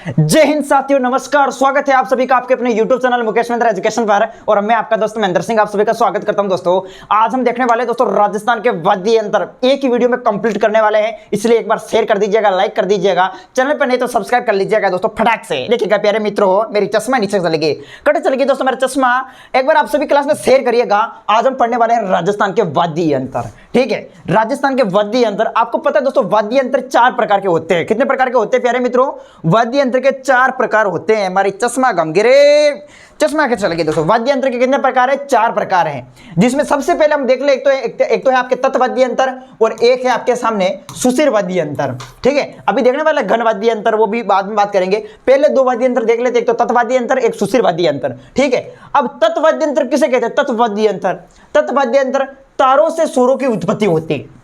जय हिंद साथियों, नमस्कार। स्वागत है आप सभी का आपके अपने YouTube channel Mukesh Mahendra education पर। और मैं आपका दोस्त महेंद्र सिंह आप सभी का स्वागत करता हूं। दोस्तों आज हम देखने वाले दोस्तों राजस्थान के वाद्य यंत्र एक ही वीडियो में कंप्लीट करने वाले हैं, इसलिए एक बार शेयर कर दीजिएगा, लाइक कर दीजिएगा, चैनल पर नहीं तो सब्सक्राइब कर लीजिएगा दोस्तों फटाक से। देखिएगा प्यारे मित्रों, मेरी चश्मा नीचे चलेगी, कटे चलेगी दोस्तों मेरा चश्मा, एक बार आप सभी क्लास में शेयर करिएगा। आज हम पढ़ने वाले हैं राजस्थान के वाद्य यंत्र। ठीक है, राजस्थान के वाद्य यंत्र। आपको पता है दोस्तों वाद्य यंत्र चार प्रकार के होते हैं। कितने प्रकार के होते हैं प्यारे मित्रों? वाद्य यंत्र के चार प्रकार होते हैं। हमारी चश्मा गम गिरे, चश्मा के चल गए दोस्तों। वाद्य यंत्र के कितने प्रकार है? चार प्रकार हैं, जिसमें सबसे पहले हम देख ले, एक तो है आपके तत्वाद्य यंत्र और एक है आपके सामने सुशिर वाद्य यंत्र। ठीक है, अभी देखने वाला घन वाद्य यंत्र, वो भी बाद में बात करेंगे। पहले दो वाद्य यंत्र देख लेते, एक तो तत्वाद्य यंत्र, एक सुशिर वाद्य यंत्र। ठीक है, अब तत्वाद्य यंत्र किसे कहते हैं? तत्वाद्य यंत्र। तत्वाद्य यंत्र तारों से स्वरों की उत्पत्ति होती है।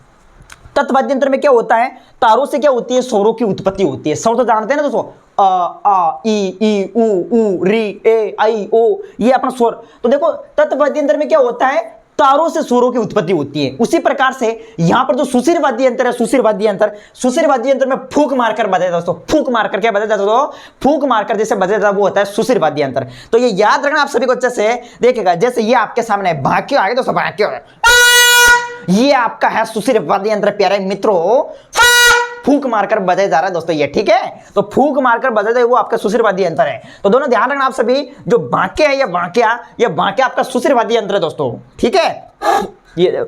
तत्वाद्य यंत्र में क्या होता है? तारों से क्या होती है? स्वरों की उत्पत्ति होती है। स्वर तो जानते हैं ना दोस्तों, अ आ ई उ री ए आई ओ, ये अपना स्वर। तो देखो तत्वाद्य यंत्र में क्या होता है? तारों से स्वरों की उत्पत्ति होती है। उसी प्रकार से यहां पर जो सुशिर वाद्य यंत्र है, सुशिर वाद्य यंत्र में फूंक मारकर बजाया दोस्तों। फूंक मारकर क्या बजाया दोस्तों? फूंक मारकर जैसे बजाया वो होता है सुशिर वाद्य यंत्र। तो ये याद रखना आप सभी को अच्छे से। देखिएगा जैसे ये आपके सामने भाक्य आगे दोस्तों, भाक्य ये आपका है सुशिर वाद्य यंत्र प्यारे मित्रों। फूंक मारकर बजाया जा रहा है दोस्तों ये। ठीक है, तो फूंक मारकर बजाया जाए वो आपका सुशिर वाद्य यंत्र है। तो दोनों ध्यान रखना आप सभी। जो बांके है ये बांके आपका सुशिर वाद्य यंत्र है दोस्तों। ठीक है, ये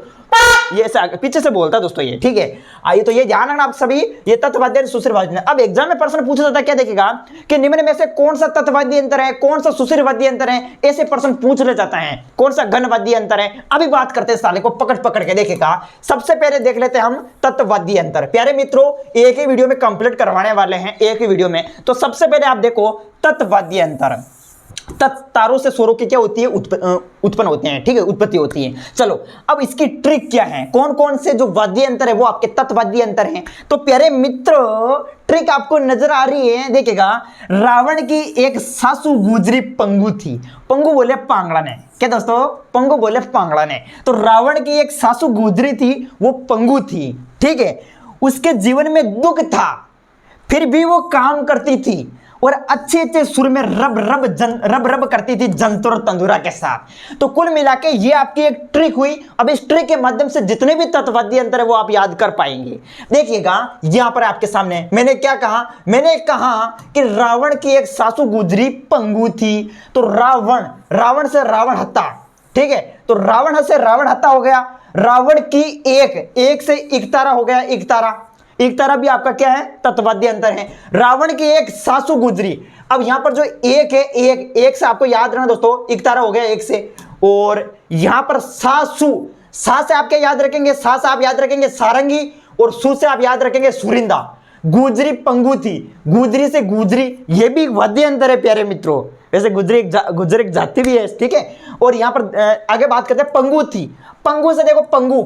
पीछे से बोलता है दोस्तों ये। ठीक है, आइए तो ये ध्यान रखना आप सभी। ये तत्वाद्य सुशिर वाद्य यंत्र। अब एग्जाम में प्रश्न पूछा जाता है, क्या देखेगा कि निम्न में से कौन सा तत्वाद्य यंत्र है, कौन सा सुशिर वाद्य यंत्र है, ऐसे प्रश्न पूछ ले जाता है। कौन सा घन वाद्य यंत्र है? अभी बात करते हैं साले को पकड़ पकड़ के। देखेगा सबसे पहले देख लेते हैं हम तत्वाद्य यंत्र। प्यारे मित्रों एक ही वीडियो में कंप्लीट करवाने वाले हैं, एक ही वीडियो में। तो सबसे पहले आप देखो तत्वाद्य यंत्र। तारों से स्वरों की क्या होती है? उत्पन्न होते हैं। ठीक है, उत्पत्ति होती है। चलो अब इसकी ट्रिक क्या है? कौन कौन से जो वाद्य यंत्र है वो आपके तत्वाद्य यंत्र हैं? तो प्यारे मित्रों ट्रिक आपको नजर आ रही है। देखिएगा, रावण की एक सासू गुजरी पंगु थी। पंगु बोले पांगड़ा ने। क्या दोस्तों? पंगु बोले पांगड़ा ने। तो रावण की एक सासू गुजरी थी, वो पंगु थी। ठीक है, उसके जीवन में दुख था, फिर भी वो काम करती थी और अच्छे अच्छे सुर में रब रब करती थी जंतर तंदुरा के साथ। तो कुल मिला के ये आपकी एक ट्रिक हुई। अब इस ट्रिक के माध्यम से जितने भी तत्वाद्य यंत्र है वो आप याद कर पाएंगे। देखिएगा यहां पर आपके सामने मैंने क्या कहा? मैंने कहा कि रावण की एक सासू गुजरी पंगु थी। तो रावण से रावण हत्ता। ठीक है, तो रावण से रावण हत्ता हो गया। रावण की एक से इकतारा हो गया। इकतारा भी आपका क्या है? तत्वाद्य यंत्र है। रावण की एक सासू गुजरी। अब यहां पर जो एक है, एक से आपको याद रखना दोस्तों, इकतारा हो गया एक से। और यहां पर सासू, सा से आप क्या याद रखेंगे? सा से आप याद रखेंगे सारंगी, और सु से आप याद रखेंगे सुरिंदा। गुजरी पंगु थी, गुजरी से गुजरी, ये भी वाद्य यंत्र है प्यारे मित्रों। वैसे गुजरी एक जाति भी है। ठीक है, और यहां पर आगे बात करते हैं पंगु थी। पंगु से देखो,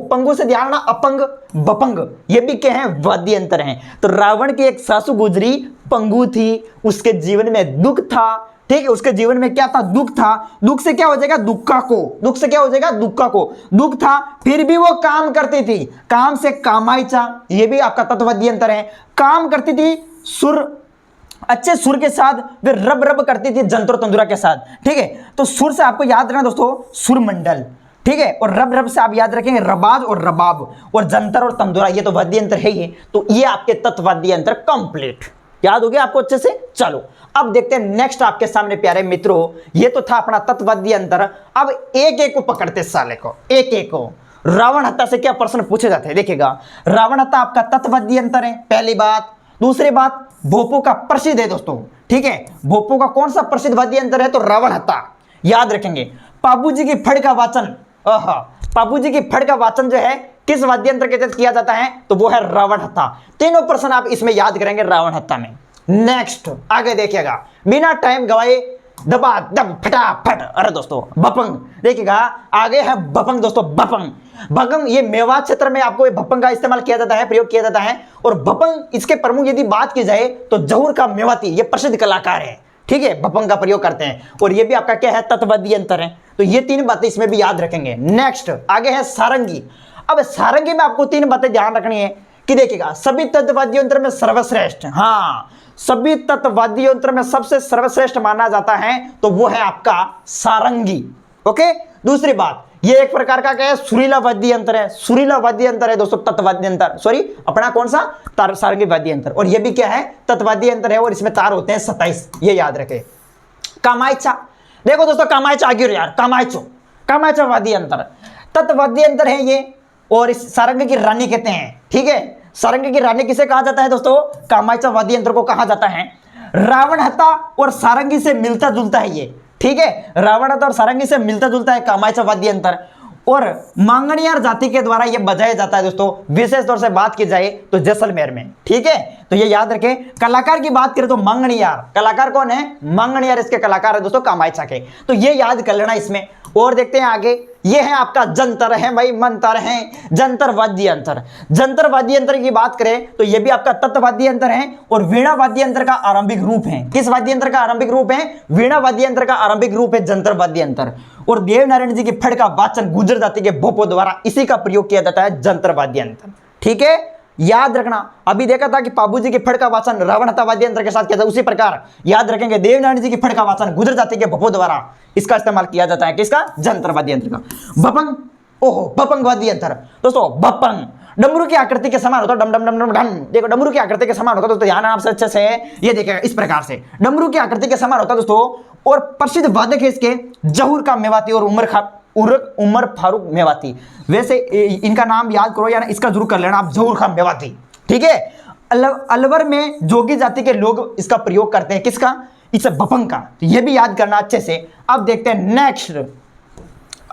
पंगु से ध्यान रखना, अपंग बपंग, ये भी क्या है? वाद्य यंत्र हैं। तो रावण की एक सासू गुजरी पंगु थी, उसके जीवन में दुख था। ठीक है, उसके जीवन में क्या था? दुख था। दुख से क्या हो जाएगा? दुक्का को। दुख से क्या हो जाएगा? दुक्का को। दुख था, फिर भी वो काम करती थी। काम से कामाइचा, ये भी आपका तत्वाद्य यंत्र है। काम करती थी, अच्छे सुर के साथ वे रब करती थी जंतर तंदुरा के साथ। ठीक है, तो सुर से आपको याद रखना दोस्तों सुर मंडल। ठीक है, और रब से आप याद रखेंगे रबाज और रबाब, और जंतर और तंदुरा, ये तो वाद्य यंत्र है ही। तो ये आपके तत्वाद्य यंत्र कंप्लीट याद हो गया आपको अच्छे से। चलो अब देखते हैं नेक्स्ट आपके सामने प्यारे मित्रों। ये तो था अपना तत्वाद्य यंत्र। अब एक एक को पकड़ते साले को, एक एक को। रावण हत्या से क्या प्रश्न पूछे जाते हैं? देखिएगा, रावण हत्या आपका तत्वाद्य यंत्र है, पहली बात। दूसरी बात, भोपू का प्रसिद्ध है दोस्तों। ठीक है, भोपू का कौन सा प्रसिद्ध वाद्य यंत्र है? तो रावण हत्या याद रखेंगे। पाबूजी की फड़ का वाचन, पाबूजी की फड़ का वाचन जो है किस वाद्य यंत्र के तहत किया जाता है? तो वो है रावण हत्या। तीनों प्रश्न आप इसमें याद करेंगे रावण हत्या में। नेक्स्ट आगे देखिएगा, बिना टाइम गवाए दबा दब फटाफट। अरे दोस्तों बपंग, देखिएगा आगे है बपंग दोस्तों। बपंग ये मेवात क्षेत्र में आपको बपंग का इस्तेमाल किया जाता है, प्रयोग किया जाता है। और बपंग इसके प्रमुख यदि बात की जाए तो जहूर का मेवाती, ये प्रसिद्ध कलाकार है। ठीक है, बपंग का प्रयोग करते हैं, और ये भी आपका क्या है? तत्वाद्य यंत्र है। तो ये तीन बातें इसमें भी याद रखेंगे। नेक्स्ट आगे है सारंगी। अब सारंगी में आपको तीन बातें ध्यान रखनी है कि देखिएगा सभी तत्ववादी यंत्र में सर्वश्रेष्ठ, हाँ सभी तत्ववादी यंत्र में सबसे सर्वश्रेष्ठ माना जाता है तो वो है आपका सारंगी। ओके, दूसरी बात, ये एक प्रकार का क्या है, सुरीला वाद्य यंत्र है, सुरीला वाद्य यंत्र है दोस्तों, तत्ववाद्य यंत्र, सॉरी अपना कौन सा सारंगी वाद्य यंत्र, और ये भी क्या है, तत्ववाद्य यंत्र है, और इसमें तार होते हैं 27, ये याद रखें। कामायचा, देखो दोस्तों कामायचा आगे यार, कामायचा वाद्य यंत्र तत्ववाद्य यंत्र है ये, और इस सारंग की रानी कहते हैं, ठीक है। सारंग की रानी किसे कहा जाता है दोस्तों, कामायचा वाद्य यंत्र को कहा जाता है। रावण हत्ता और सारंगी से मिलता जुलता है ये, ठीक है, रावण हत्ता और सारंगी से मिलता जुलता है कामायचा वाद्य यंत्र, और मांगणियार जाति के द्वारा यह बजाया जाता है दोस्तों। विशेष तौर से बात की जाए तो जैसलमेर में, ठीक है, तो ये याद रखें। कलाकार की बात करें तो मांगणियार, कलाकार कौन है, मांगणियार इसके कलाकार है दोस्तों कामायचा के, तो ये याद कर लेना इसमें। और देखते हैं आगे, ये है आपका जंतर है भाई, मंतर है, जंतर वाद्य यंत्र। जंतर वाद्य यंत्र की बात करें तो ये भी आपका तत्ववाद्य यंत्र है, और वीणा वाद्य यंत्र का आरंभिक रूप है। किस वाद्य यंत्र का आरंभिक रूप है, वीणा वाद्य यंत्र का आरंभिक रूप है जंतर वाद्य यंत्र। और देवनारायण जी की फड़ का वाचन गुर्जर जाति के भोपों द्वारा इसी का प्रयोग किया जाता है, जंतर वाद्य यंत्र, ठीक है, याद रखना। अभी देखा था कि पाबू जी की फड़ का वाचन रावण हत्ता वाद्य यंत्र के साथ किया था, उसी प्रकार याद रखेंगे देवनारायण जी की फड़ का वाचन गुर्जर जाति के भोपों द्वारा इसका इस्तेमाल किया जाता है, किसका, जंतर वाद्य यंत्र का। भपंग, ओहो भपंग वाद्य यंत्र दोस्तों, भपंग डमरू की आकृति के समान होता है, डम डम डम डम डम, देखो डमरू की आकृति के समान होता है दोस्तों, ध्यान आपसे अच्छे से ये देखेगा, इस प्रकार से डमरू की आकृति के समान होता है दोस्तों। और प्रसिद्ध वादक है इसके जहूर का मेवाती और उमर फारूक मेवाती। वैसे इनका नाम याद करो, यानी इसका जरूर कर लेना आप, जहूर खान मेवाती, ठीक है। अलवर में जोगी जाति के लोग इसका प्रयोग करते हैं, किसका, इस भपंग का, तो ये भी याद करना अच्छे से। अब देखते हैं नेक्स्ट,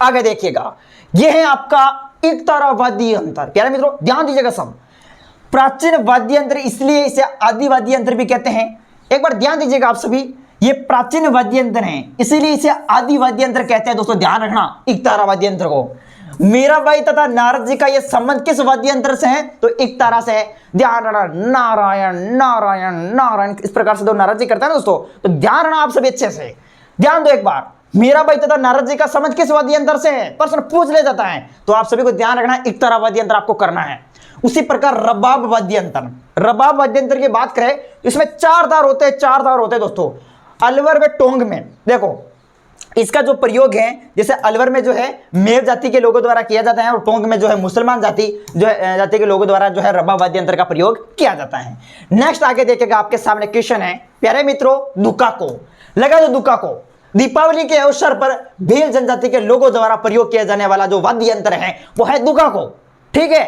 आगे देखिएगा, ये है आपका एकतारा वाद्य यंत्र। प्यारे मित्रों ध्यान दीजिएगा सब, प्राचीन वाद्य यंत्र इसलिए इसे आदि वाद्य यंत्र भी कहते हैं। एक बार ध्यान दीजिएगा आप सभी, ये प्राचीन वाद्य यंत्र है इसीलिए इसे आदि वाद्य यंत्र कहते हैं दोस्तों, ध्यान रखना एकतारा वाद्य यंत्र को। मीराबाई तथा नारद जी का यह संबंध किस वाद्य यंत्र से है, तो एकतारा से है, ध्यान रखना, नारायण नारायण नारायण, इस प्रकार से दो नारद जी करते हैं दोस्तों, तो ध्यान रखना आप सभी अच्छे से, ध्यान दो एक बार। मीराबाई तथा नारद जी का संबंध किस वाद्य यंत्र से है, प्रश्न पूछ ले जाता है, तो आप सभी को ध्यान रखना एकतारा वाद्य यंत्र आपको करना है। उसी प्रकार रबाब वाद्य यंत्र, रबाब वाद्य यंत्र की बात करें इसमें 4 तार होते हैं, 4 तार होते हैं दोस्तों। अलवर व टोंग में देखो इसका जो प्रयोग है, जैसे अलवर में जो है मेव जाति के लोगों द्वारा किया जाता है, और टोंग में जो है मुसलमान जाति जाति के लोगों द्वारा जो है रबाब वाद्य यंत्र का प्रयोग किया जाता है। नेक्स्ट आगे देखिएगा, आपके सामने क्वेश्चन है प्यारे मित्रों, दुकाको, लगा दो दुकाको। दीपावली के अवसर पर भेल जनजाति के लोगों द्वारा प्रयोग किया जाने वाला जो वाद्य यंत्र है वो है दुकाको, ठीक है।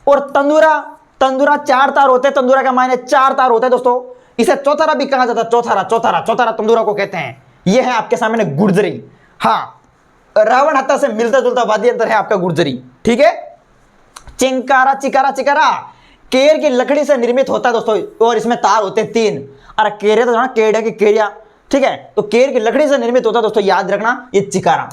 और तंदूरा, तंदूरा 4 तार होते हैं, तंदूरा का मायने 4 तार होता है दोस्तों, इसे चौथारा भी कहा जाता है, चौथारा चौथारा चौथारा तंदूरा को कहते हैं। यह है आपके सामने गुर्जरी, हाँ रावण हत्ता से मिलता जुलता वाद्य यंत्र है आपका गुर्जरी, ठीक है। चिंकारा, चिकारा, चिकारा केर की लकड़ी से निर्मित होता है दोस्तों, और इसमें तार होते हैं 3। अरे केरे तो केड़े की केरिया, ठीक है, तो केर की लकड़ी से निर्मित होता है दोस्तों, याद रखना ये चिकारा।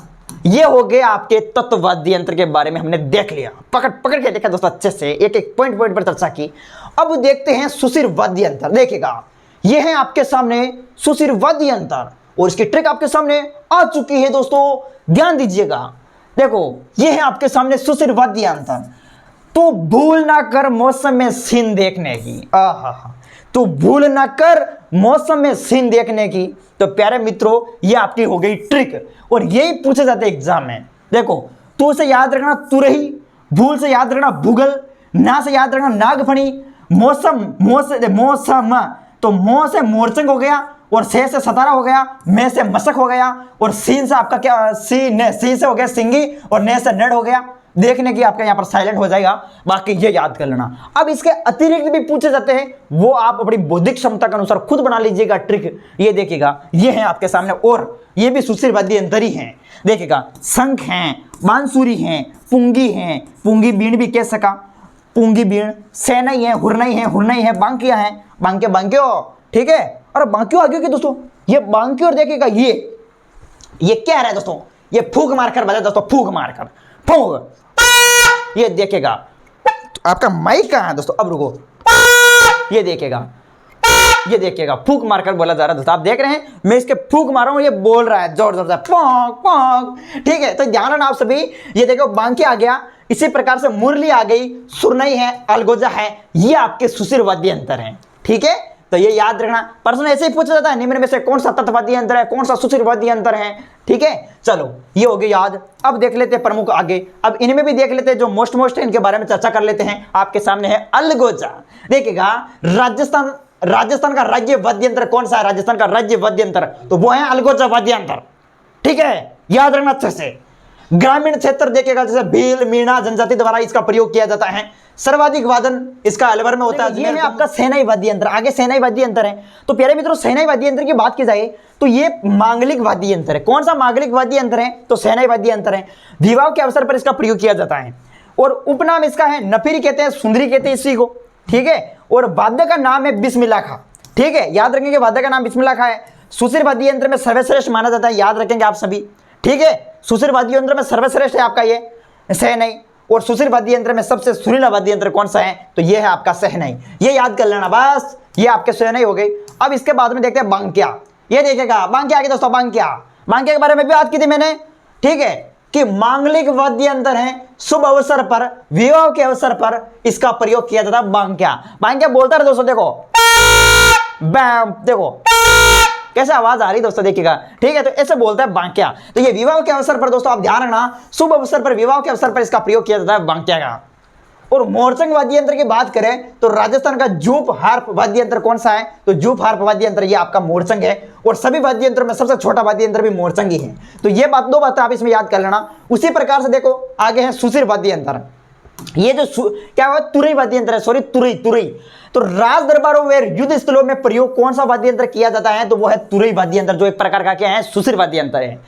ये हो गए आपके तत्ववाद्य यंत्र के बारे में हमने देख लिया, पकड़ पकड़ के देखा दोस्तों अच्छे से, एक एक पॉइंट पॉइंट पर चर्चा की। अब देखते हैं सुशिर वाद्य यंत्र, देखिएगा ये है आपके सामने सुशिर वाद्य यंत्र, और इसकी ट्रिक आपके सामने आ चुकी है दोस्तों, ध्यान दीजिएगा। देखो ये है आपके सामने सुशिर वाद्य यंत्र। तो भूल ना कर मौसम में सीन देखने की, आहा, तो भूल ना कर मौसम में सीन देखने की। तो प्यारे मित्रों ये आपकी हो गई ट्रिक, और यही पूछे जाते हैं एग्जाम में। देखो तू से याद रखना तुरही, भूल से याद रखना भूगल, ना से याद रखना नागफणी, मौसम मौसम, तो मो से मोरचंग हो गया, और से सतारा हो गया, में से मशक हो गया, और सीन से आपका क्या, सी से हो गया सिंगी, और ने से नड हो गया। देखने की आपका यहाँ पर साइलेंट हो जाएगा, बाकी ये याद कर लेना। अब इसके अतिरिक्त भी पूछे जाते हैं, वो आप अपनी बौद्धिक क्षमता के अनुसार खुद बना लीजिएगा ट्रिक। ये देखिएगा ये है आपके सामने, और ये भी सुशिर वाद्य यंत्र ही है। देखिएगा शंख हैं, बांसुरी हैं, पुंगी हैं, पुंगी बीण भी कह सका, पुंगी बीण, सैनई है, हुरनई है, हुरनई है, बांकिया है, बांके बांक्यो, ठीक है। और बांक्यो आगे की दोस्तों, ये बांक्यो, और देखिएगा ये क्या रहा है दोस्तों, ये फूक मारकर बजा दोस्तों, फूक मारकर, फूक। ये देखेगा आपका माइक कहाँ है दोस्तों, अब रुको, ये देखेगा, ये देखिएगा फूक मारकर बोला जा रहा है दोस्तों, आप देख रहे हैं मैं इसके फूक मार रहा हूं, ये बोल रहा है जोर जोर से पोंक पोंक, ठीक है। तो ध्यान रखना आप सभी, ये देखो बांके आ गया, इसी प्रकार से मुरली आ गई, सुरनई है, अलगोजा है, ये आपके सुशिर वाद्य यंत्र हैं। ठीक है, तो ये याद रखना। प्रश्न ऐसे ही पूछा जाता है, निम्न में से कौन सा तत्वाद्य यंत्र है, कौन सा सुशिर वाद्य यंत्र है। ठीक है, चलो ये हो गया याद। अब देख लेते हैं प्रमुख आगे, अब इनमें भी देख लेते हैं जो मोस्ट है, इनके बारे में चर्चा कर लेते हैं। आपके सामने है अलगोजा। देखिएगा, राजस्थान का राज्य वाद्य यंत्र कौन सा है? राजस्थान का राज्य वाद्य यंत्र तो वो है अलगोजा वाद्य यंत्र। ठीक है, याद रखना अच्छे से। ग्रामीण क्षेत्र देखिएगा, जैसे भील, मीणा जनजाति द्वारा इसका प्रयोग किया जाता है। सर्वाधिक वादन इसका अलवर में होता है। ये है आपका सेनाई वाद्य यंत्र। आगे सेनाई वाद्य यंत्र है। तो प्यारे मित्रों, सेनाई वाद्य यंत्र की बात की जाए तो ये मांगलिक वाद्य यंत्र है। कौन सा मांगलिक वाद्य यंत्र है? तो सेनाई वाद्य यंत्र है। विवाह के अवसर पर इसका प्रयोग किया जाता है और उपनाम इसका है नफीरी कहते हैं, सुंदरी कहते हैं इसी को। ठीक है, और वाद्य का नाम है बिस्मिल्लाह खां। ठीक है, याद रखेंगे वाद्य का नाम बिस्मिल्लाह खां है। सुशिर वाद्य यंत्र में सर्वश्रेष्ठ माना जाता है, याद रखेंगे आप सभी। ठीक है, सुशिर वाद्य यंत्र में सर्वश्रेष्ठ है आपका ये सहनाई, और सुशिर वाद्य यंत्र में सबसे सुरीला वाद्य यंत्र कौन सा है? तो ये है आपका सहनाई। ये याद कर लेना बस, ये आपके सहनाई हो गई। अब इसके बाद में देखते हैं बांक्या। ये देखिएगा बांक्या आगे दोस्तों, बांक्या के बारे में भी बात की थी मैंने। ठीक है, कि मांगलिक वाद्य यंत्र है, शुभ अवसर पर, विवाह के अवसर पर इसका प्रयोग किया जाता है। बांक्या बोलता है दोस्तों, देखो देखो कैसे आवाज आ रही दोस्तों, देखिएगा। ठीक है, तो ऐसे बोलता है बांक्या। तो ये विवाह के अवसर पर दोस्तों आप ध्यान रखना, शुभ अवसर पर, विवाह के अवसर पर इसका प्रयोग किया जाता है बांक्या का। और मोरचंग वाद्य यंत्र की बात करें तो राजस्थान का जूप हार्प वाद्य यंत्र कौन सा है? तो जूप हार्प वाद्य यंत्र ये आपका मोरचंग है। और सभी वाद्य यंत्रों में सबसे छोटा वाद्य यंत्र भी मोरचंग ही है। तो ये बात, दो बातें आप इसमें याद कर लेना। उसी प्रकार से देखो आगे है सुशिर वाद्य यंत्र। ये जो क्या हुआ, तुरई वाद्य यंत्र है, सॉरी तुरई। तो राज दरबारों में, युद्ध स्थलों में प्रयोग कौन सा वाद्य यंत्र किया जाता है? तो वो है तुरई वाद्य यंत्र, जो एक प्रकार का क्या है, सुशिर वाद्य यंत्र है।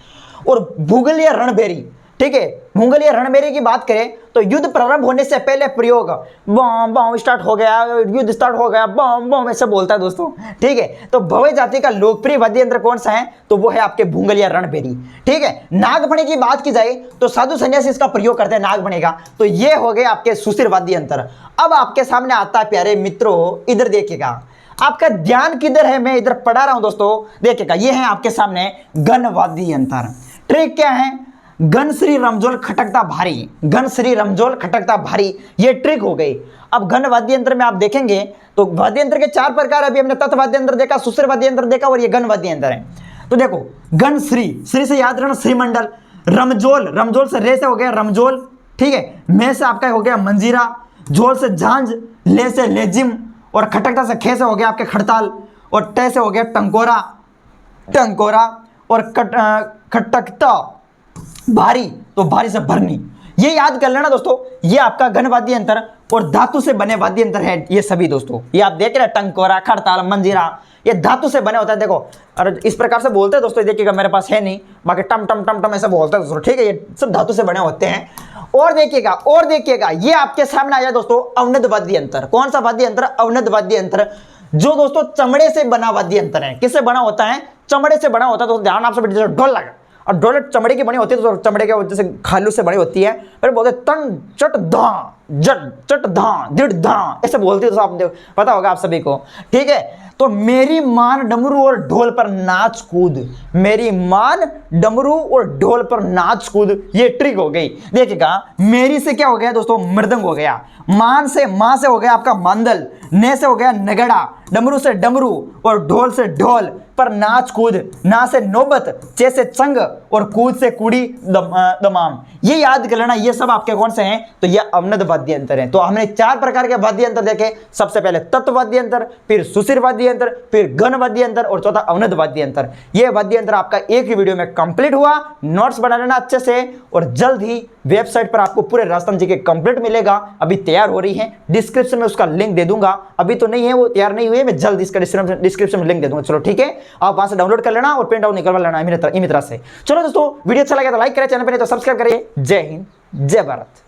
और भूगल या रणभेरी, ठीक है, मुगल या रणभेरी की बात करें तो युद्ध प्रारंभ होने से पहले प्रयोग, बम बम स्टार्ट हो गया, युद्ध स्टार्ट हो गया, बम बम ऐसे बोलता है दोस्तों। ठीक है, तो भवे जाति का लोकप्रिय वाद्य यंत्र कौन सा है? तो वो है आपके भूंगल या रणभेरी। ठीक है, नागफणी की बात की जाए तो साधु सन्यासी इसका प्रयोग करते हैं, नागफणी का। तो ये हो गए आपके सुशिर वाद्य यंत्र। अब आपके सामने आता है प्यारे मित्रों, इधर देखिएगा, आपका ध्यान किधर है, मैं इधर पढ़ा रहा हूं दोस्तों। देखिएगा, ये है आपके सामने गण वाद्य यंत्र। ट्रिक क्या है? गन श्री रमजोल खटकता भारी, गन श्री रमजोल खटकता भारी, ये ट्रिक हो गई। अब घन वाद्य यंत्र में आप देखेंगे तो वाद्य यंत्र के चार प्रकार, अभी हमने तत्व वाद्य यंत्र देखा, सुशिर वाद्य यंत्र देखा, और ये गण वाद्य यंत्र है। तो देखो, गन श्री से याद रखना श्रीमंडल, रमजोल से रे से हो गया रमजोल, ठीक है, मैं से आपका हो गया मंजीरा, झोल से झांझ, ले से लेजिम, और खटकता से खे से हो गया आपके खड़ताल, और टे से हो गया टंकोरा, और खटकता भारी, तो भारी से भरनी। ये याद कर लेना दोस्तों, ये आपका घन वाद्य यंत्र और धातु से बने वाद्य यंत्र है ये सभी दोस्तों। ये आप देख रहे हैं, टंकोरा, खड़ताल, मंजीरा, ये धातु से बने होता है। देखो, और इस प्रकार से बोलते हैं दोस्तों, देखिएगा मेरे पास है नहीं, बाकी टम टम टम टम ऐसा बोलता है दोस्तों। ठीक है, ये सब धातु से बने होते हैं। और देखिएगा, ये आपके सामने आया दोस्तों अवनद वाद्य यंत्र। कौन सा वाद्य यंत्र? अवनद वाद्य यंत्र, जो दोस्तों चमड़े से बना वाद्य यंत्र है। किससे बना होता है? चमड़े से बना होता है। तो ध्यान आपसे, जैसे ढोल लगा, और ढोल चमड़े की बनी होती है, तो चमड़े के वजह से खालू से बनी होती है। फिर बोलते तन चट धा, जट चट धा, दिड़ धा, ऐसे बोलते हैं, तो आप पता होगा आप सभी को। ठीक है, तो मेरी मान डमरू और ढोल पर नाच कूद, मेरी मान डमरू और ढोल पर नाच कूद, ये ट्रिक हो गई। देखिएगा, मेरी से क्या हो गया दोस्तों? मृदंग हो गया। मां से हो गया आपका मांदल, ने से हो गया नगड़ा, डमरू से डमरू, और ढोल से ढोल, पर नाच कूद, ना से नौबत, चे से चंग, और कूद से कुड़ी दमाम। ये याद कर लेना, ये सब आपके कौन से हैं? तो ये अवनद वाद्य यंत्र हैं। तो हमने चार प्रकार के वाद्य यंत्र देखे। सबसे पहले तत्व वाद्य यंत्र, फिर सुशिर वाद्य यंत्र, फिर घन वाद्य यंत्र, और चौथा अवनद वाद्य यंत्र। ये वाद्य यंत्र आपका एक ही वीडियो में कंप्लीट हुआ। नोट्स बना लेना अच्छे से, और जल्द ही वेबसाइट पर आपको पूरे राजस्थान जी के कंप्लीट मिलेगा। अभी तैयार हो रही है, डिस्क्रिप्शन में उसका लिंक दे दूंगा। अभी तो नहीं है, वो तैयार नहीं हुई है, मैं जल्द इसका डिस्क्रिप्शन में लिंक दे दूंगा। चलो ठीक है, आप वहां से डाउनलोड कर लेना और प्रिंट आउट निकलवा लेना इमित्रा से। चलो दोस्तों, वीडियो अच्छा लगा तो लाइक करें, चैनल पर नहीं तो सब्सक्राइब करिए। जय हिंद, जय भारत।